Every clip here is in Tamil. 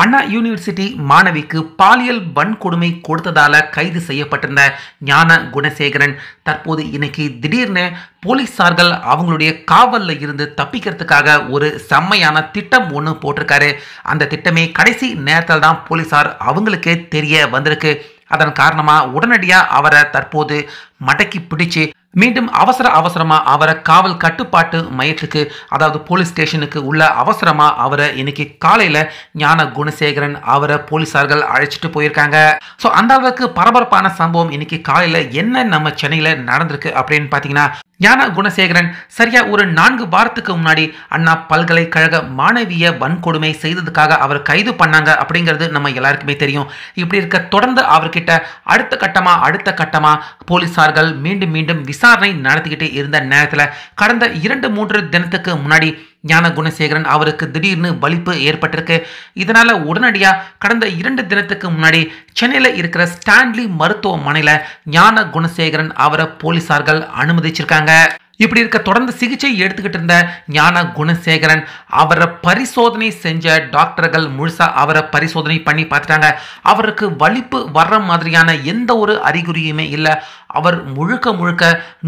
அண்ணா யூனிவர்சிட்டி மாணவிக்கு பாலியல் வன்கொடுமை கொடுத்ததால கைது செய்யப்பட்டிருந்த ஞான குணசேகரன் தற்போது இன்னைக்கு திடீர்னு போலீசார்கள் அவங்களுடைய காவல்ல இருந்து தப்பிக்கிறதுக்காக ஒரு செம்மையான திட்டம் ஒன்று போட்டிருக்காரு. அந்த திட்டமே கடைசி நேரத்தில் தான் போலீசார் அவங்களுக்கே தெரிய வந்திருக்கு. அதன் காரணமா உடனடியா அவரை தற்போது மடக்கி பிடிச்சு மீண்டும் அவசரமா அவரை காவல் கட்டுப்பாட்டு மையத்துக்கு, அதாவது போலீஸ் ஸ்டேஷனுக்கு உள்ள அவசரமா அவரை இன்னைக்கு காலையில ஞான குணசேகரன் அவரை போலீசார்கள் அழைச்சிட்டு போயிருக்காங்க. ஸோ அந்த அளவுக்கு பரபரப்பான சம்பவம் இன்னைக்கு காலையில என்ன நம்ம சென்னையில நடந்திருக்கு அப்படின்னு பாத்தீங்கன்னா, ஞான குணசேகரன் சரியா ஒரு 4 வாரத்துக்கு முன்னாடி அண்ணா பல்கலைக்கழக மாணவிய வன்கொடுமை செய்ததுக்காக அவர் கைது பண்ணாங்க அப்படிங்கிறது நம்ம எல்லாருக்குமே தெரியும். இப்படி இருக்க தொடர்ந்து அவர்கிட்ட அடுத்த கட்டமா போலீசார்கள் மீண்டும் விசாரணை நடத்திக்கிட்டே இருந்த நேரத்தில் கடந்த 2-3 தினத்துக்கு முன்னாடி ஞான குணசேகரன் அவருக்கு திடீர்னு வலிப்பு ஏற்பட்டிருக்கு. இதனால உடனடியா கடந்த 2 தினத்துக்கு முன்னாடி சென்னையில் இருக்கிற ஸ்டான்லி மருத்துவமனையில ஞான குணசேகரன் அவரை போலீசார்கள் அனுமதிச்சிருக்காங்க. இப்படி இருக்க தொடர்ந்து சிகிச்சை எடுத்துக்கிட்டு இருந்த ஞான குணசேகரன் அவரை பரிசோதனை செஞ்ச டாக்டர்கள் முழுசா அவரை பரிசோதனை பண்ணி பார்த்துட்டாங்க. அவருக்கு வலிப்பு வர்ற மாதிரியான எந்த ஒரு அறிகுறியுமே இல்லை. அவர் முழுக்க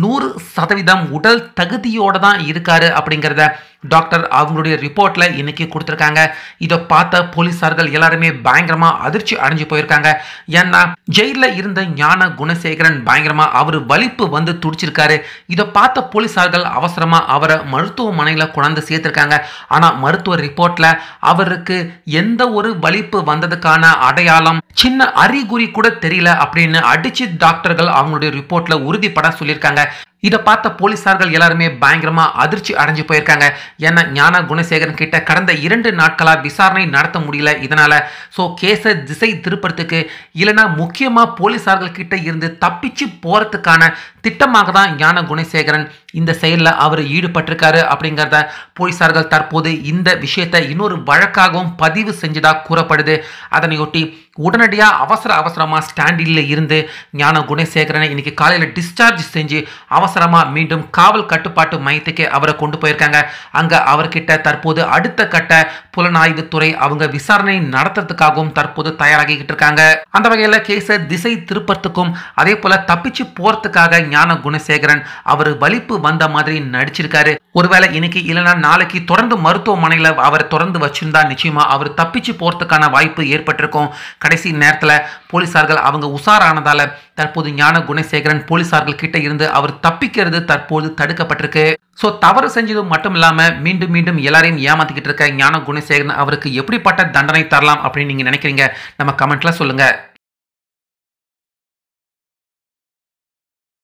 100% உடல் தகுதியோட தான் இருக்காரு அப்படிங்கிறத டாக்டர் அவங்களுடைய ரிப்போர்ட்ல இன்னைக்கு கொடுத்துருக்காங்க. இதை பார்த்த போலீசார்கள் எல்லாருமே பயங்கரமா அதிர்ச்சி அடைஞ்சு போயிருக்காங்க. ஏன்னா ஜெயில இருந்த ஞான குணசேகரன் பயங்கரமா அவர் வலிப்பு வந்து துடிச்சிருக்காரு. இதை பார்த்த போலீசார்கள் அவசரமா அவரை மருத்துவமனையில கொண்டாந்து சேர்த்திருக்காங்க. ஆனா மருத்துவ ரிப்போர்ட்ல அவருக்கு எந்த ஒரு வலிப்பு வந்ததுக்கான அடையாளம், சின்ன அறிகுறி கூட தெரியல அப்படின்னு அடிச்சு டாக்டர்கள் அவங்களுடைய ரிப்போர்ட்ல உறுதிப்பட சொல்லியிருக்காங்க. இதை பார்த்த போலீசார்கள் எல்லாருமே பயங்கரமா அதிர்ச்சி அடைஞ்சு போயிருக்காங்க. ஏன்னா ஞான குணசேகரன் கிட்ட கடந்த 2 நாட்களா விசாரணை நடத்த முடியல. இதனால கேஸை திசை திருப்பறதுக்கு இல்லைன்னா முக்கியமா போலீசார்கள் கிட்ட இருந்து தப்பிச்சு போறதுக்கான திட்டமாக தான் ஞான குணசேகரன் இந்த செயலில் அவர் ஈடுபட்டிருக்காரு அப்படிங்கிறத போலீசார்கள் தற்போது இந்த விஷயத்தை இன்னொரு வழக்காகவும் பதிவு செஞ்சதா கூறப்படுது. அதனையொட்டி உடனடியாக அவசரமா ஸ்டாண்டில் இருந்து ஞான குணசேகரனை இன்னைக்கு காலையில் டிஸ்சார்ஜ் செஞ்சு அவசரமா மீண்டும் காவல் கட்டுப்பாட்டு மையத்துக்கு அவரை கொண்டு போயிருக்காங்க. அங்க அவர்கிட்ட தற்போது அடுத்த கட்ட புலனாய்வு துறை அவங்க விசாரணை நடத்துறதுக்காகவும் தற்போது தயாராகிக்கிட்டு இருக்காங்க. அந்த வகையில கேஸை திசை திருப்பறதுக்கும் அதே போல தப்பிச்சு போறதுக்காக ஞான குணசேகரன் அவர் வலிப்பு வந்த மாதிரி நடிச்சிருக்காரு. ஒருவேளை இன்னைக்கு இல்லைன்னா நாளைக்கு தொடர்ந்து மருத்துவமனையில அவர் தொடர்ந்து வச்சிருந்தா நிச்சயமா அவர் தப்பிச்சு போறதுக்கான வாய்ப்பு ஏற்பட்டிருக்கும். கடைசி நேரத்தில் போலீசார்கள் அவங்க உஷாரானதால தற்போது ஞான குணசேகரன் போலீசார்கள் கிட்ட இருந்து அவர் தப்பிக்கிறது தற்போது தடுக்கப்பட்டிருக்கு. தவறு செஞ்சது மட்டும் இல்லாம மீண்டும் எல்லாரையும் ஏமாத்திக்கிட்டு இருக்க ஞான குணசேகரன் அவருக்கு எப்படிப்பட்ட தண்டனை தரலாம் அப்படின்னு நீங்க நினைக்கிறீங்க? நம்ம கமெண்ட்ல சொல்லுங்க.